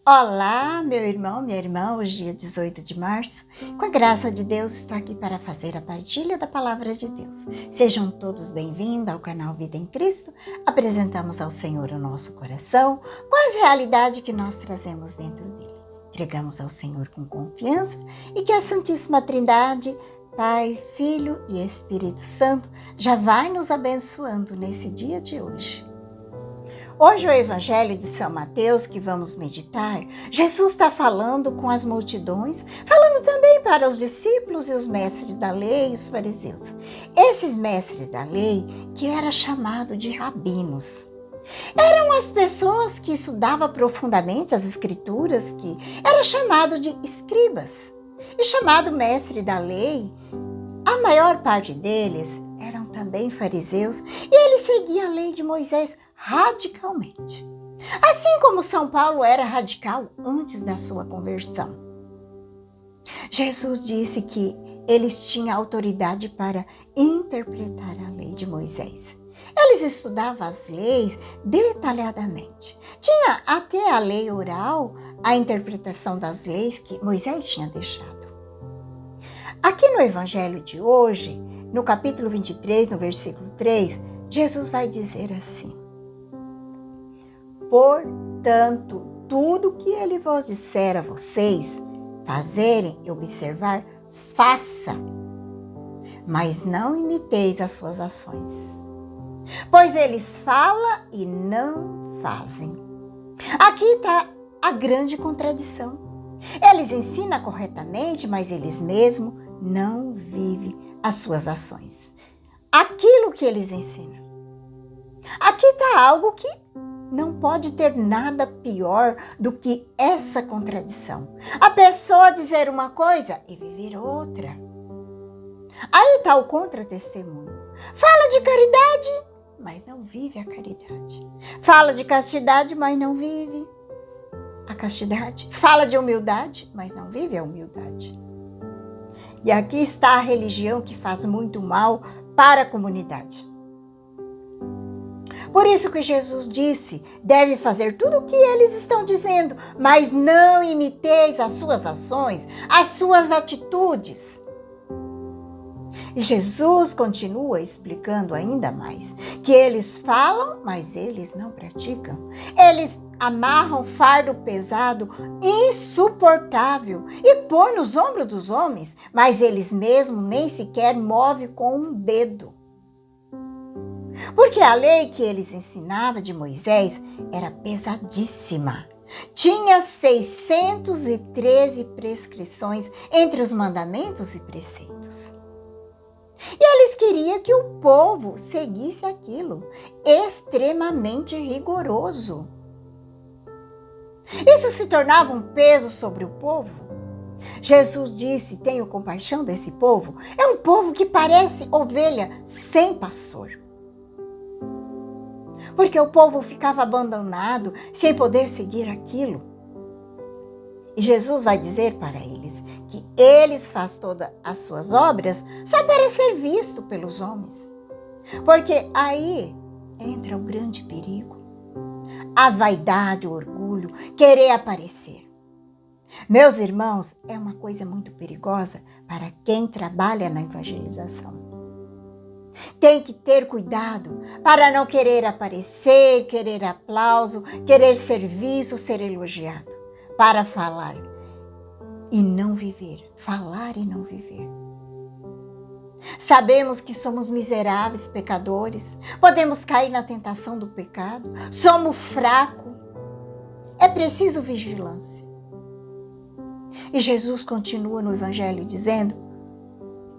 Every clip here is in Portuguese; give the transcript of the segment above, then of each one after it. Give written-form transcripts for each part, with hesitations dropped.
Olá, meu irmão, minha irmã, hoje dia 18 de março. Com a graça de Deus, estou aqui para fazer a partilha da Palavra de Deus. Sejam todos bem-vindos ao canal Vida em Cristo. Apresentamos ao Senhor o nosso coração com as realidades que nós trazemos dentro dele. Entregamos ao Senhor com confiança e que a Santíssima Trindade, Pai, Filho e Espírito Santo, já vai nos abençoando nesse dia de hoje. Hoje o Evangelho de São Mateus que vamos meditar, Jesus está falando com as multidões, falando também para os discípulos e os mestres da lei e os fariseus. Esses mestres da lei que era chamado de rabinos. Eram as pessoas que estudavam profundamente as escrituras, que era chamado de escribas. E chamado mestre da lei, a maior parte deles eram também fariseus e eles seguiam a lei de Moisés radicalmente. Assim como São Paulo era radical antes da sua conversão. Jesus disse que eles tinham autoridade para interpretar a lei de Moisés. Eles estudavam as leis detalhadamente. Tinha até a lei oral, a interpretação das leis que Moisés tinha deixado. Aqui no Evangelho de hoje, no capítulo 23, no versículo 3, Jesus vai dizer assim: portanto, tudo que ele vos disser a vocês fazerem e observar, faça, mas não imiteis as suas ações, pois eles falam e não fazem. Aqui está a grande contradição. Eles ensinam corretamente, mas eles mesmos não vivem as suas ações. Aquilo que eles ensinam. Aqui está algo que não pode ter nada pior do que essa contradição. A pessoa dizer uma coisa e viver outra. Aí está o contra-testemunho. Fala de caridade, mas não vive a caridade. Fala de castidade, mas não vive a castidade. Fala de humildade, mas não vive a humildade. E aqui está a religião que faz muito mal para a comunidade. Por isso que Jesus disse, deve fazer tudo o que eles estão dizendo, mas não imiteis as suas ações, as suas atitudes. E Jesus continua explicando ainda mais, que eles falam, mas eles não praticam. Eles amarram fardo pesado, insuportável, e põem nos ombros dos homens, mas eles mesmos nem sequer movem com um dedo. Porque a lei que eles ensinavam de Moisés era pesadíssima. Tinha 613 prescrições entre os mandamentos e preceitos. E eles queriam que o povo seguisse aquilo, extremamente rigoroso. Isso se tornava um peso sobre o povo. Jesus disse, tenho compaixão desse povo. É um povo que parece ovelha sem pastor. Porque o povo ficava abandonado, sem poder seguir aquilo. E Jesus vai dizer para eles que eles fazem todas as suas obras só para ser visto pelos homens. Porque aí entra o grande perigo. A vaidade, o orgulho, querer aparecer. Meus irmãos, é uma coisa muito perigosa para quem trabalha na evangelização. Tem que ter cuidado para não querer aparecer, querer aplauso, querer ser visto, ser elogiado. Para falar e não viver. Falar e não viver. Sabemos que somos miseráveis pecadores. Podemos cair na tentação do pecado. Somos fracos. É preciso vigilância. E Jesus continua no Evangelho dizendo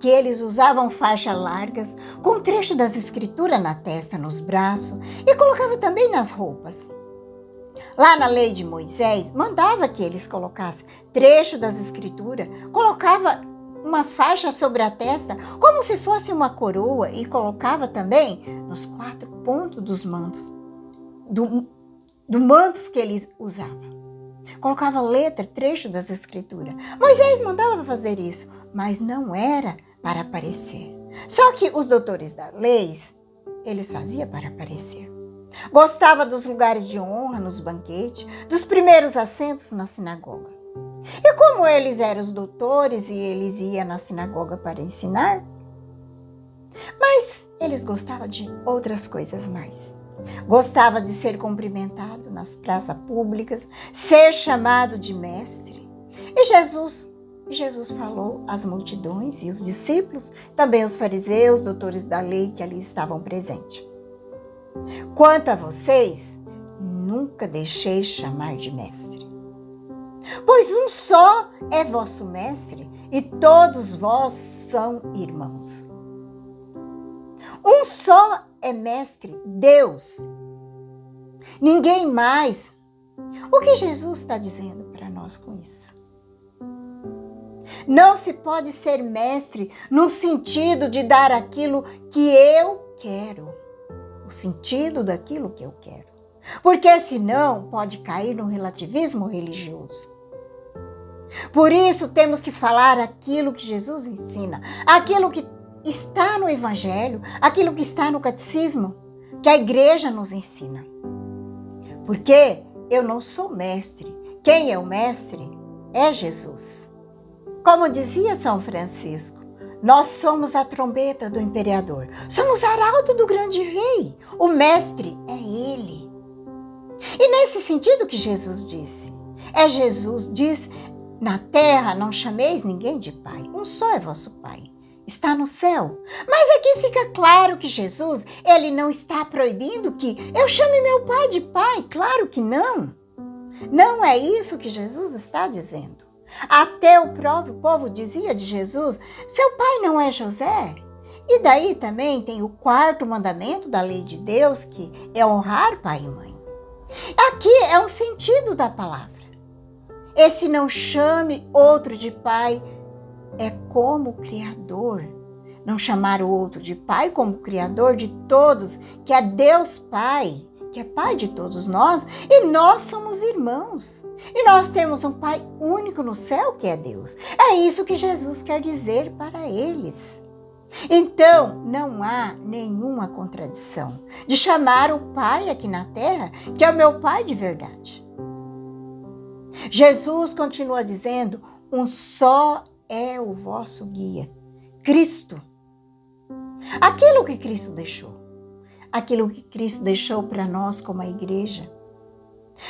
que eles usavam faixas largas, com trecho das escrituras na testa, nos braços, e colocava também nas roupas. Lá na lei de Moisés, mandava que eles colocassem trecho das escrituras, colocava uma faixa sobre a testa, como se fosse uma coroa, e colocava também nos 4 pontos dos mantos, do mantos que eles usavam. Colocava letra, trecho das escrituras. Moisés mandava fazer isso, mas não era para aparecer. Só que os doutores da lei, eles faziam para aparecer. Gostava dos lugares de honra nos banquetes, dos primeiros assentos na sinagoga. E como eles eram os doutores e eles iam na sinagoga para ensinar, mas eles gostavam de outras coisas mais. Gostava de ser cumprimentado nas praças públicas, ser chamado de mestre. E Jesus falou às multidões e os discípulos, também os fariseus, doutores da lei que ali estavam presentes. Quanto a vocês, nunca deixeis chamar de mestre. Pois um só é vosso mestre e todos vós são irmãos. Um só é mestre, Deus. Ninguém mais. O que Jesus está dizendo para nós com isso? Não se pode ser mestre no sentido de dar aquilo que eu quero. O sentido daquilo que eu quero. Porque senão pode cair no relativismo religioso. Por isso temos que falar aquilo que Jesus ensina, aquilo que está no Evangelho, aquilo que está no Catecismo, que a igreja nos ensina. Porque eu não sou mestre. Quem é o mestre é Jesus. Como dizia São Francisco, nós somos a trombeta do imperador. Somos arauto do grande rei. O mestre é ele. E nesse sentido que Jesus disse. Jesus diz, na terra não chameis ninguém de pai. Um só é vosso pai. Está no céu. Mas aqui fica claro que Jesus, ele não está proibindo que eu chame meu pai de pai. Claro que não. Não é isso que Jesus está dizendo. Até o próprio povo dizia de Jesus, seu pai não é José? E daí também tem o 4º mandamento da lei de Deus, que é honrar pai e mãe. Aqui é um sentido da palavra. Esse não chame outro de pai é como o Criador. Não chamar o outro de pai como o Criador de todos, que é Deus Pai, que é Pai de todos nós, e nós somos irmãos. E nós temos um Pai único no céu, que é Deus. É isso que Jesus quer dizer para eles. Então, não há nenhuma contradição de chamar o Pai aqui na terra, que é o meu Pai de verdade. Jesus continua dizendo, um só é o vosso guia, Cristo. Aquilo que Cristo deixou. Aquilo que Cristo deixou para nós como a igreja.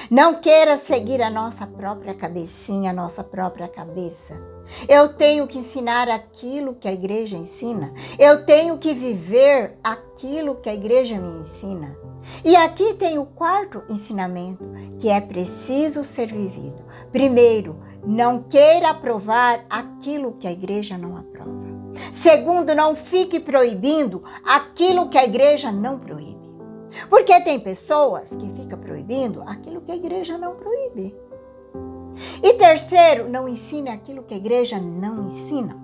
Não queira seguir a nossa própria cabecinha, a nossa própria cabeça. Eu tenho que ensinar aquilo que a igreja ensina. Eu tenho que viver aquilo que a igreja me ensina. E aqui tem o 4º ensinamento, que é preciso ser vivido. Primeiro, não queira aprovar aquilo que a igreja não aprova. Segundo, não fique proibindo aquilo que a igreja não proíbe. Porque tem pessoas que ficam proibindo aquilo que a igreja não proíbe. E terceiro, não ensine aquilo que a igreja não ensina.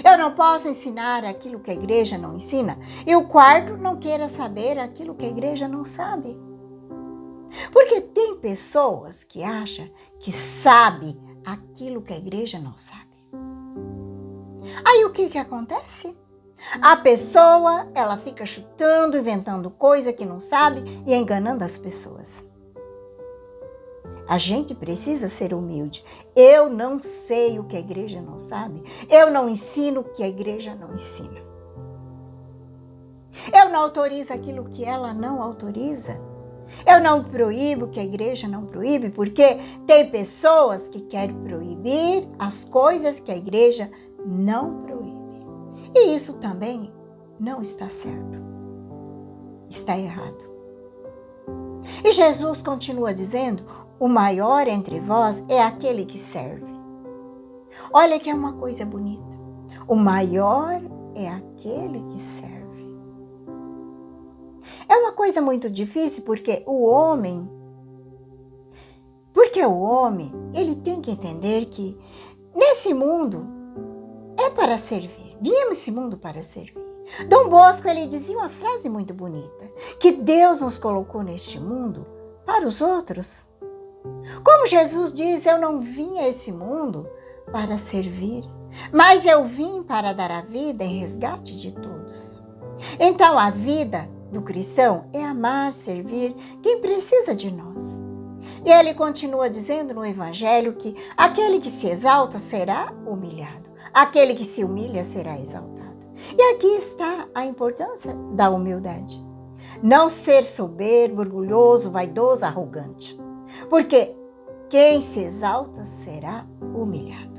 Eu não posso ensinar aquilo que a igreja não ensina. E o 4º, não queira saber aquilo que a igreja não sabe. Porque tem pessoas que acham que sabe aquilo que a igreja não sabe. Aí o que acontece? A pessoa, ela fica chutando, inventando coisa que não sabe e enganando as pessoas. A gente precisa ser humilde. Eu não sei o que a igreja não sabe. Eu não ensino o que a igreja não ensina. Eu não autorizo aquilo que ela não autoriza. Eu não proíbo o que a igreja não proíbe, porque tem pessoas que querem proibir as coisas que a igreja não proíbe. E isso também não está certo. Está errado. E Jesus continua dizendo, o maior entre vós é aquele que serve. Olha que é uma coisa bonita. O maior é aquele que serve. É uma coisa muito difícil porque o homem, ele tem que entender que nesse mundo é para servir. Viemos esse mundo para servir. Dom Bosco, ele dizia uma frase muito bonita, que Deus nos colocou neste mundo para os outros. Como Jesus diz, eu não vim a esse mundo para servir, mas eu vim para dar a vida em resgate de todos. Então a vida do cristão é amar, servir quem precisa de nós. E ele continua dizendo no Evangelho que aquele que se exalta será humilhado, aquele que se humilha será exaltado. E aqui está a importância da humildade. Não ser soberbo, orgulhoso, vaidoso, arrogante. Porque quem se exalta será humilhado.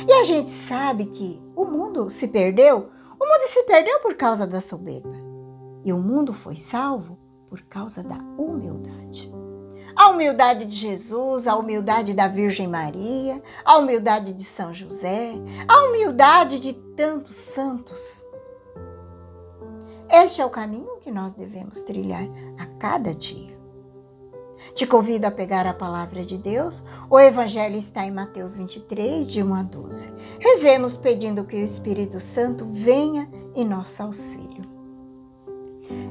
E a gente sabe que o mundo se perdeu por causa da soberba. E o mundo foi salvo por causa da humildade. A humildade de Jesus, a humildade da Virgem Maria, a humildade de São José, a humildade de tantos santos. Este é o caminho que nós devemos trilhar a cada dia. Te convido a pegar a palavra de Deus. O Evangelho está em Mateus 23, de 1 a 12. Rezemos pedindo que o Espírito Santo venha em nosso auxílio.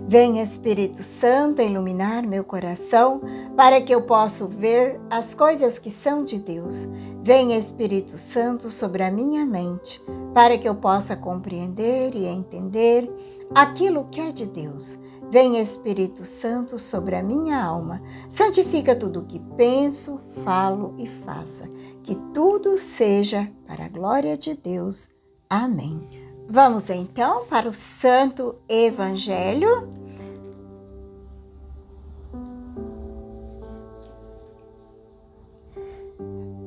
Venha, Espírito Santo, iluminar meu coração para que eu possa ver as coisas que são de Deus. Venha, Espírito Santo, sobre a minha mente para que eu possa compreender e entender aquilo que é de Deus. Venha, Espírito Santo, sobre a minha alma. Santifica tudo o que penso, falo e faça. Que tudo seja para a glória de Deus. Amém. Vamos então para o Santo Evangelho.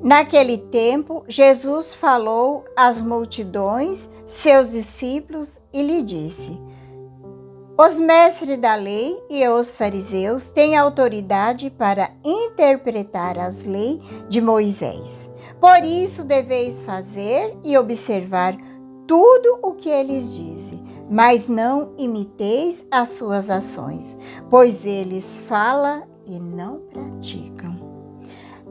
Naquele tempo, Jesus falou às multidões, seus discípulos, e lhe disse: os mestres da lei e os fariseus têm autoridade para interpretar as leis de Moisés. Por isso deveis fazer e observar tudo o que eles dizem, mas não imiteis as suas ações, pois eles falam e não praticam.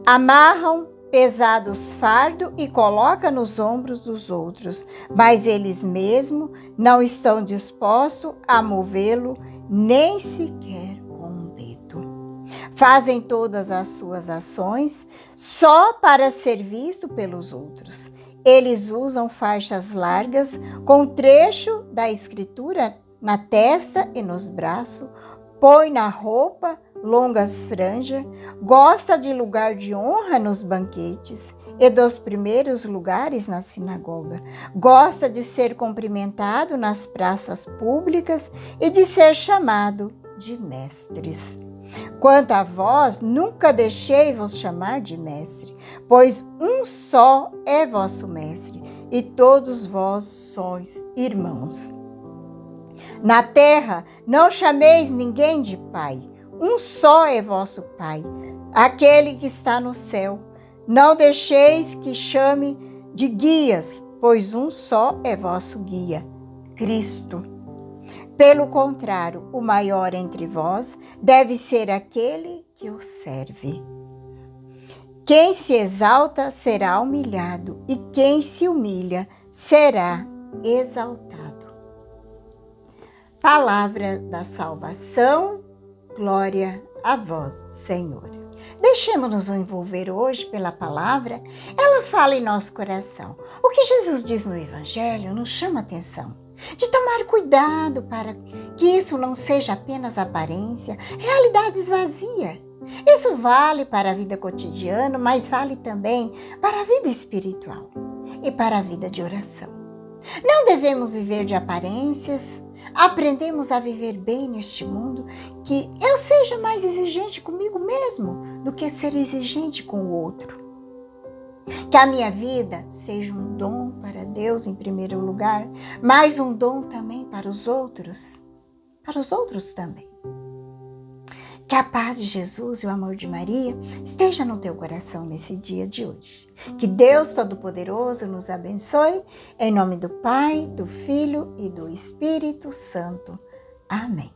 Amarram pesados fardos e colocam nos ombros dos outros, mas eles mesmos não estão dispostos a movê-lo nem sequer com um dedo. Fazem todas as suas ações só para ser visto pelos outros. Eles usam faixas largas com trecho da escritura na testa e nos braços, põe na roupa longas franjas, gosta de lugar de honra nos banquetes e dos primeiros lugares na sinagoga, gosta de ser cumprimentado nas praças públicas e de ser chamado de mestres. Quanto a vós, nunca deixei-vos chamar de mestre, pois um só é vosso mestre, e todos vós sois irmãos. Na terra, não chameis ninguém de pai, um só é vosso Pai, aquele que está no céu. Não deixeis que chame de guias, pois um só é vosso guia, Cristo. Pelo contrário, o maior entre vós deve ser aquele que o serve. Quem se exalta será humilhado, e quem se humilha será exaltado. Palavra da salvação. Glória a vós, Senhor. Deixemos-nos envolver hoje pela palavra. Ela fala em nosso coração. O que Jesus diz no Evangelho nos chama atenção. De tomar cuidado para que isso não seja apenas aparência, realidades vazias. Isso vale para a vida cotidiana, mas vale também para a vida espiritual e para a vida de oração. Não devemos viver de aparências. Aprendemos a viver bem neste mundo, que eu seja mais exigente comigo mesmo do que ser exigente com o outro. Que a minha vida seja um dom para Deus em primeiro lugar, mas um dom também para os outros também. Que a paz de Jesus e o amor de Maria esteja no teu coração nesse dia de hoje. Que Deus Todo-Poderoso nos abençoe, em nome do Pai, do Filho e do Espírito Santo. Amém.